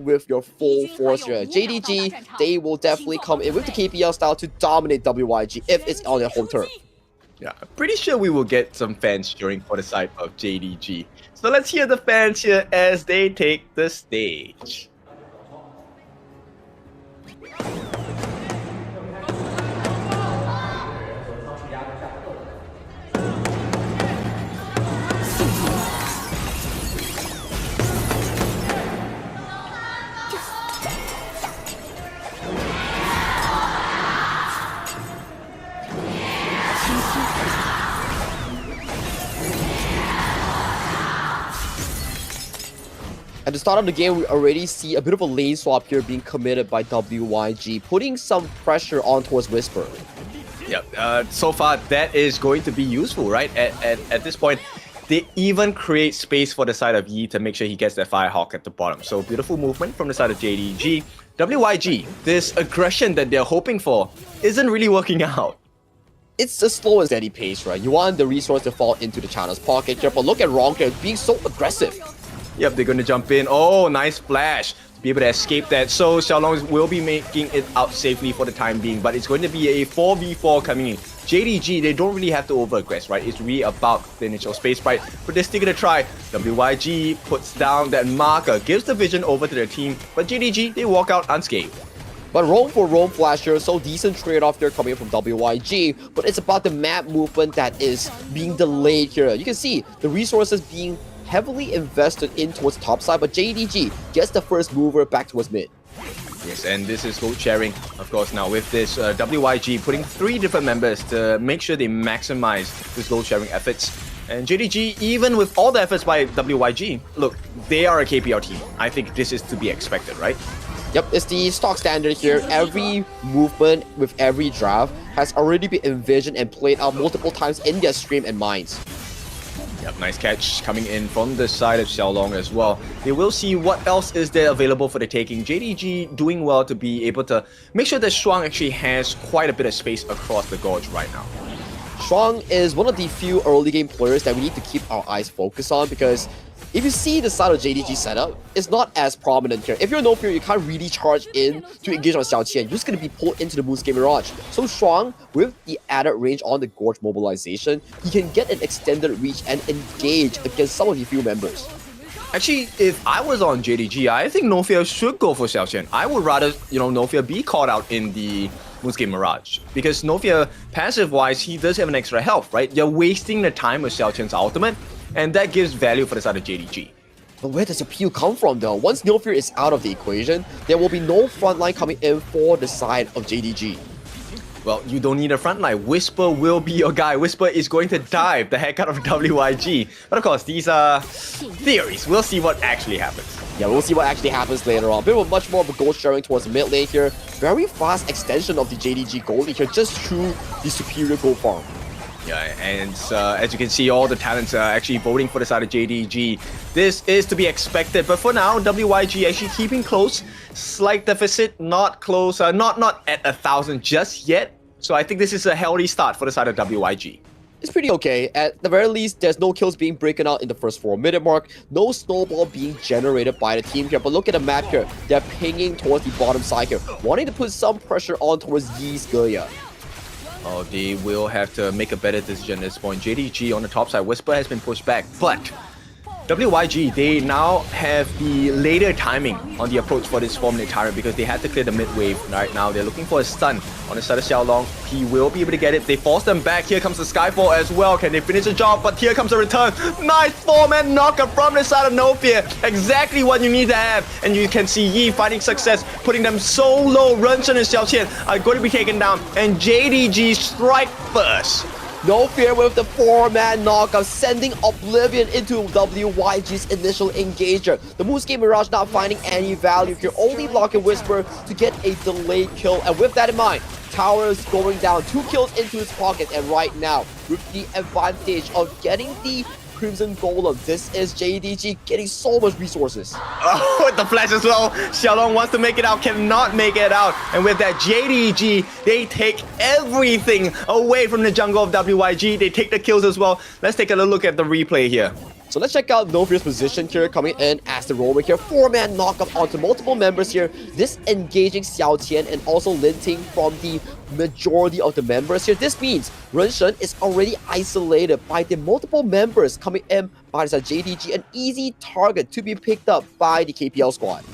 with your full force here. JDG, they will definitely come in with the KPL style to dominate WYG if it's on their home turf. Yeah, I'm pretty sure we will get some fans cheering for the side of JDG. So let's hear the fans here as they take the stage. At the start of the game, we already see a bit of a lane swap here being committed by WYG, putting some pressure on towards Whisper. Yep, so far that is going to be useful, right? At this point, they even create space for the side of Yi to make sure he gets that Firehawk at the bottom. So beautiful movement from the side of JDG. WYG, this aggression that they're hoping for isn't really working out. It's a slow and steady pace, right? You want the resource to fall into the channel's pocket here, but look at Ronker being so aggressive. Yep, they're going to jump in. Oh, nice flash to be able to escape that. So Xiaolong will be making it out safely for the time being, but it's going to be a 4v4 coming in. JDG, they don't really have to over-aggress, right? It's really about the initial space fight, but they're still going to try. WYG puts down that marker, gives the vision over to their team, but JDG, they walk out unscathed. But roam for roam flash here, so decent trade-off there coming from WYG, but it's about the map movement that is being delayed here. You can see the resources being heavily invested in towards top side, but JDG gets the first mover back towards mid. Yes, and this is gold sharing, of course. Now with this, WYG putting 3 different members to make sure they maximize this gold sharing efforts. And JDG, even with all the efforts by WYG, look, they are a KPL team. I think this is to be expected, right? Yep, it's the stock standard here. Every movement with every draft has already been envisioned and played out multiple times in their stream and minds. Yep, nice catch coming in from the side of Xiaolong as well. They will see what else is there available for the taking. JDG doing well to be able to make sure that Shuang actually has quite a bit of space across the gorge right now. Shuang is one of the few early game players that we need to keep our eyes focused on, because if you see the side of JDG setup, it's not as prominent here. If you're no fear, you can't really charge in to engage on Xiaoqian. You're just going to be pulled into the Moonscape Mirage. So Shuang, with the added range on the Gorge mobilization, he can get an extended reach and engage against some of the few members. Actually, if I was on JDG, I think No Fear should go for Xiaoqian. I would rather, No Fear be caught out in the Moonscape Mirage. Because No Fear, passive-wise, he does have an extra health, right? You're wasting the time with Xiaoqian's ultimate, and that gives value for the side of JDG. But where does the appeal come from though? Once No Fear is out of the equation, there will be no frontline coming in for the side of JDG. Well, you don't need a frontline. Whisper will be your guy. Whisper is going to dive the heck out of WYG. But of course, these are theories. We'll see what actually happens. Yeah, we'll see what actually happens later on. Bit of much more of a gold sharing towards the mid lane here. Very fast extension of the JDG gold here just through the superior gold farm. Yeah, and as you can see, all the talents are actually voting for the side of JDG. This is to be expected, but for now, WYG actually keeping close. Slight deficit, not close, not at 1,000 just yet. So I think this is a healthy start for the side of WYG. It's pretty okay. At the very least, there's no kills being broken out in the first 4-minute mark. No snowball being generated by the team here. But look at the map here. They're pinging towards the bottom side here, wanting to put some pressure on towards Yi's Geya. Oh, they will have to make a better decision at this point. JDG on the top side, Whisper has been pushed back, but WYG, they now have the later timing on the approach for this 4-minute tyrant because they had to clear the mid wave right now. They're looking for a stun on the side of Xiaolong. He will be able to get it. They force them back. Here comes the Skyfall as well. Can they finish the job? But here comes a return. Nice 4-man knocker from the side of No Fear. Exactly what you need to have. And you can see Yi finding success, putting them so low. Renchen and Xiaoqian are going to be taken down. And JDG strike first. No Fear with the 4-man knockout, sending Oblivion into WYG's initial engager. The Moonscape Mirage not finding any value here, only blocking Whisper to get a delayed kill. And with that in mind, Towers going down, 2 kills into his pocket. And right now, with the advantage of getting the Crimson Golem, this is JDG getting so much resources. Oh, with the flash as well. Xiaolong wants to make it out, cannot make it out. And with that, JDG, they take everything away from the jungle of WYG. They take the kills as well. Let's take a look at the replay here. So let's check out Nofear's position here, coming in as the roamer here. 4-man knockup onto multiple members here. This engaging Xiao Tian and also Lin Ting from the majority of the members here. This means Ren Shen is already isolated by the multiple members coming in by the JDG, an easy target to be picked up by the KPL squad.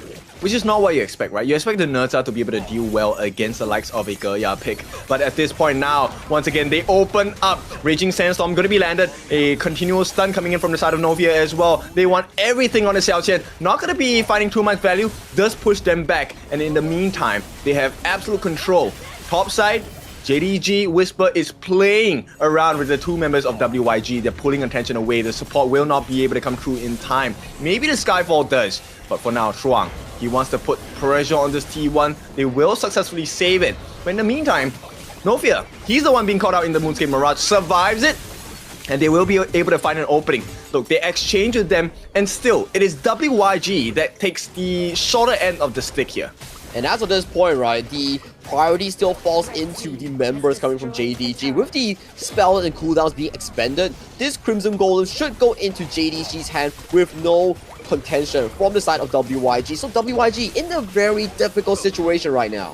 Which is not what you expect, right? You expect the Nerza to be able to deal well against the likes of a Gerya pick. But at this point now, once again, they open up. Raging Sandstorm going to be landed. A continual stun coming in from the side of Novia as well. They want everything on the Xiao Qian. Not going to be finding too much value. Does push them back. And in the meantime, they have absolute control. Top side, JDG Whisper is playing around with the two members of WYG. They're pulling attention away. The support will not be able to come through in time. Maybe the Skyfall does. But for now, Shuang, he wants to put pressure on this T1. They will successfully save it. But in the meantime, Nofia, he's the one being caught out in the Moonscape Mirage, survives it, and they will be able to find an opening. Look, they exchange with them, and still, it is WYG that takes the shorter end of the stick here. And as of this point, right, the priority still falls into the members coming from JDG. With the spells and cooldowns being expended, this Crimson Golem should go into JDG's hand with no contention from the side of WYG. So WYG in a very difficult situation right now.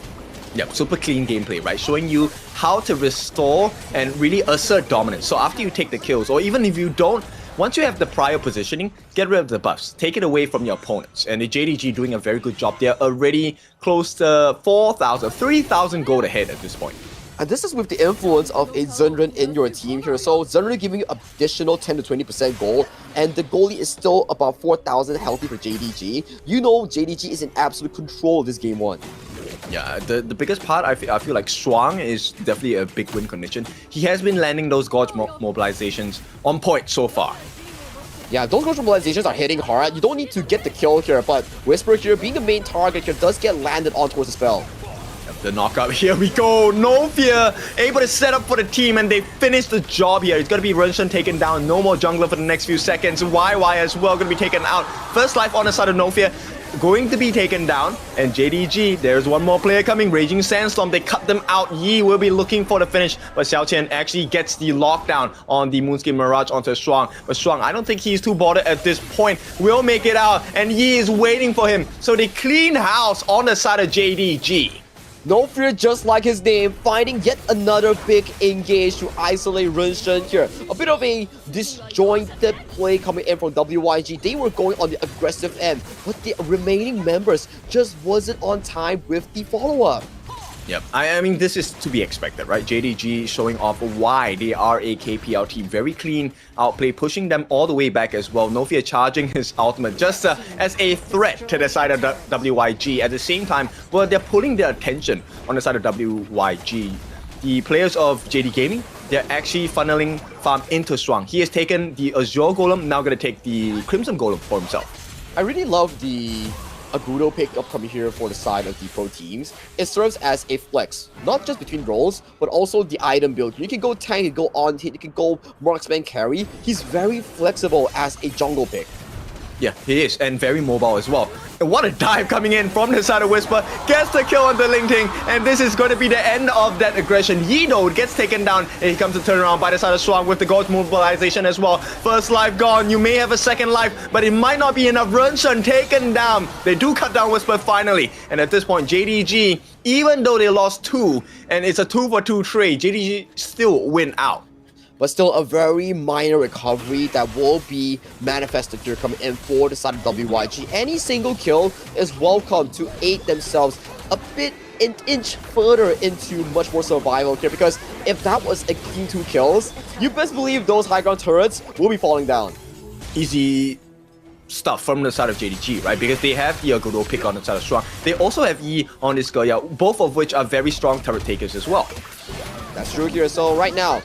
Yep, super clean gameplay, right? Showing you how to restore and really assert dominance. So after you take the kills, or even if you don't, once you have the prior positioning, get rid of the buffs. Take it away from your opponents. And the JDG doing a very good job. They're already close to 4,000, 3,000 gold ahead at this point. And this is with the influence of a Zhenren in your team here. So Zhenren giving you additional 10 to 20% gold, and the goalie is still about 4,000 healthy for JDG. You know JDG is in absolute control of this game one. Yeah, the biggest part, I feel like Shuang is definitely a big win condition. He has been landing those Gorge mobilizations on point so far. Yeah, those Gorge mobilizations are hitting hard. You don't need to get the kill here, but Whisper here, being the main target here, does get landed on towards the spell. The knockout, here we go. Novia able to set up for the team, and they finish the job here. It's going to be Ren Shen taken down. No more jungler for the next few seconds. YY as well going to be taken out. First life on the side of Novia going to be taken down. And JDG, there's one more player coming. Raging Sandstorm, they cut them out. Yi will be looking for the finish, but Xiao Qian actually gets the lockdown on the Moonscape Mirage onto Shuang. But Shuang, I don't think he's too bothered at this point. Will make it out, and Yi is waiting for him. So they clean house on the side of JDG. Nofear, just like his name, finding yet another big engage to isolate Ren Shen here. A bit of a disjointed play coming in from WYG. They were going on the aggressive end, but the remaining members just wasn't on time with the follow-up. Yep, I mean, this is to be expected, right? JDG showing off why they are a KPL team. Very clean outplay, pushing them all the way back as well. Nofia charging his ultimate just as a threat to the side of WYG. At the same time, well, they're pulling their attention on the side of WYG. The players of JD Gaming, they're actually funneling farm into Shuang. He has taken the Azure Golem, now going to take the Crimson Golem for himself. I really love the Agudo pick up coming here for the side of the pro teams. It serves as a flex, not just between roles, but also the item build. You can go tank, you can go on hit, you can go marksman carry. He's very flexible as a jungle pick. Yeah, he is, and very mobile as well. And what a dive coming in from the side of Whisper. Gets the kill on the Ling Ting, and this is going to be the end of that aggression. Yi though gets taken down, and he comes to turn around by the side of Shuang with the Gorge mobilization as well. First life gone, you may have a second life, but it might not be enough. Ren Shen taken down. They do cut down Whisper finally, and at this point, JDG, even though they lost 2, and it's a 2-for-2 trade, JDG still win out. But still a very minor recovery that will be manifested here coming in for the side of WYG. Any single kill is welcome to aid themselves a bit an inch further into much more survival here, because if that was a clean 2 kills, you best believe those high ground turrets will be falling down. Easy stuff from the side of JDG, right? Because they have the Agudo pick on the side of Shuang. They also have Yi on this Gerya, both of which are very strong turret takers as well. That's true here. So right now,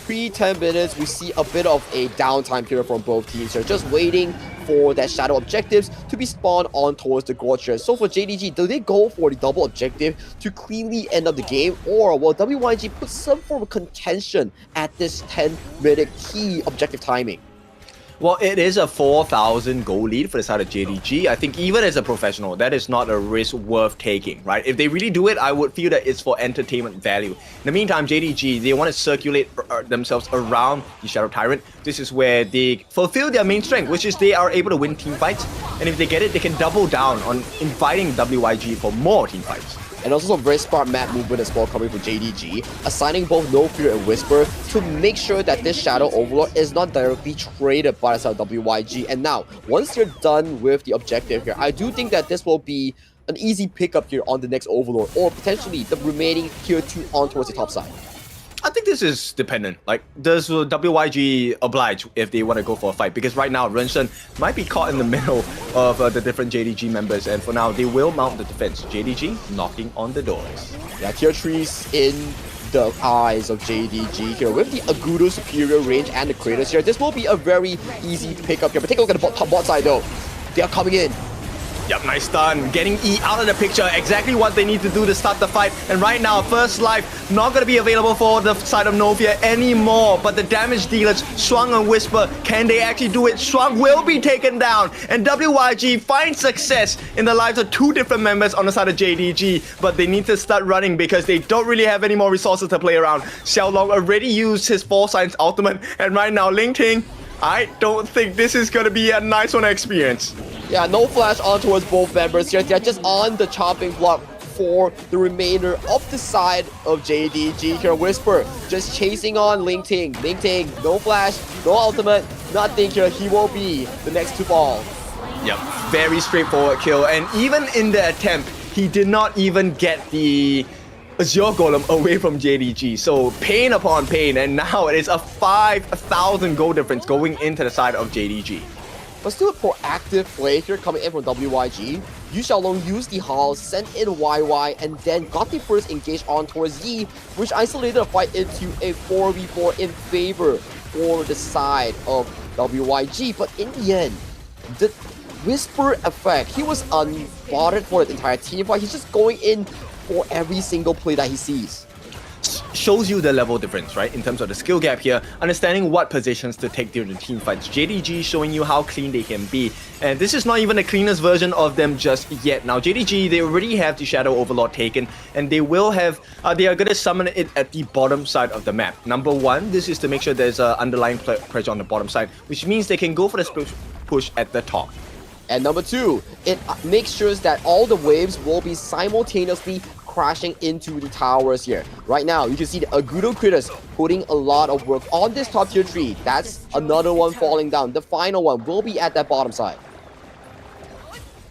pre-10 minutes, we see a bit of a downtime here from both teams here, just waiting for that shadow objectives to be spawned on towards the Gorge here. So for JDG, do they go for the double objective to cleanly end up the game, or will WYG put some form of contention at this 10-minute key objective timing? Well, it is a 4,000 goal lead for the side of JDG. I think even as a professional, that is not a risk worth taking, right? If they really do it, I would feel that it's for entertainment value. In the meantime, JDG, they want to circulate themselves around the Shadow Tyrant. This is where they fulfill their main strength, which is they are able to win team fights. And if they get it, they can double down on inviting WYG for more team fights. And also some very smart map movement as well coming from JDG, assigning both No Fear and Whisper to make sure that this Shadow Overlord is not directly traded by the side of WYG. And now, once you're done with the objective here, I do think that this will be an easy pickup here on the next Overlord, or potentially the remaining tier 2 on towards the top side. I think this is dependent. Like, does WYG oblige if they want to go for a fight? Because right now, Renshen might be caught in the middle of the different JDG members, and for now, they will mount the defense. JDG knocking on the doors. Yeah, tier 3's in the eyes of JDG here with the Agudo superior range and the Kratos here. This will be a very easy pickup here, but take a look at the top bot side though. They are coming in. Yep, nice stun. Getting E out of the picture. Exactly what they need to do to start the fight. And right now, first life not going to be available for the side of Novia anymore. But the damage dealers, Shuang and Whisper, can they actually do it? Shuang will be taken down. And WYG finds success in the lives of two different members on the side of JDG. But they need to start running because they don't really have any more resources to play around. Xiaolong already used his 4 Signs ultimate. And right now, Linktr, I don't think this is going to be a nice one to experience. Yeah, no flash on towards both members here. They're just on the chopping block for the remainder of the side of JDG here. Whisper just chasing on Linktr. Linktr, no flash, no ultimate, nothing here. He will be the next to fall. Yep, very straightforward kill. And even in the attempt, he did not even get the Azure Golem away from JDG. So pain upon pain, and now it is a 5,000 gold difference going into the side of JDG. But still a proactive play here coming in from WYG. Yu Xiaolong used the Hall, sent in YY, and then got the first engage on towards Yi, which isolated the fight into a 4v4 in favor for the side of WYG. But in the end, the Whisper effect, he was unspotted for the entire team fight. He's just going in for every single play that he sees. Shows you the level difference, right? In terms of the skill gap here, understanding what positions to take during the team fights. JDG showing you how clean they can be. And this is not even the cleanest version of them just yet. Now, JDG, they already have the Shadow Overlord taken, and they will have, they are going to summon it at the bottom side of the map. Number one, this is to make sure there's underlying pressure on the bottom side, which means they can go for the push at the top. And number two, it makes sure that all the waves will be simultaneously crashing into the towers here. Right now, you can see the Agudo Kratos putting a lot of work on this top tier 3. That's another one falling down. The final one will be at that bottom side.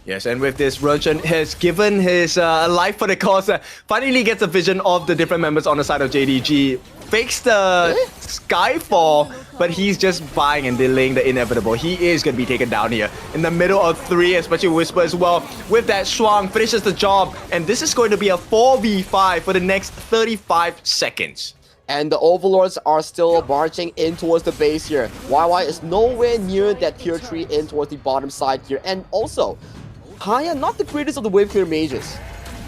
Yes, and with this, Renshen has given his life for the cause. Finally gets a vision of the different members on the side of JDG. Fakes the Skyfall, but he's just buying and delaying the inevitable. He is going to be taken down here in the middle of 3, especially Whisper as well. With that, Shuang finishes the job, and this is going to be a 4v5 for the next 35 seconds. And the Overlords are still marching in towards the base here. YY is nowhere near that tier 3 in towards the bottom side here. And also, Haya, not the greatest of the wave clear mages.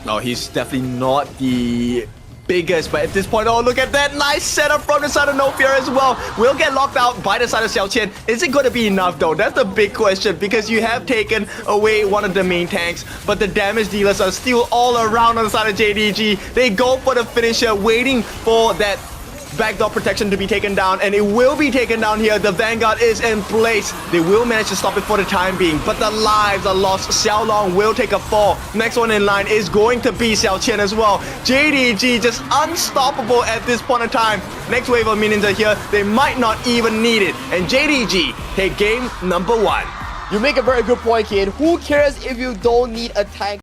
No, he's definitely not the biggest, but at this point, oh, look at that nice setup from the side of No Fear as well. Will get locked out by the side of Xiao Qian. Is it going to be enough though? That's the big question, because you have taken away one of the main tanks, but the damage dealers are still all around on the side of JDG. They go for the finisher, waiting for that backdoor protection to be taken down, and it will be taken down here. The Vanguard is in place. They will manage to stop it for the time being, but the lives are lost. Xiaolong will take a fall. Next one in line is going to be Xiao Qian as well. JDG just unstoppable at this point in time. Next wave of minions are here. They might not even need it, and JDG take game number 1. You make a very good point, kid. Who cares if you don't need a tank?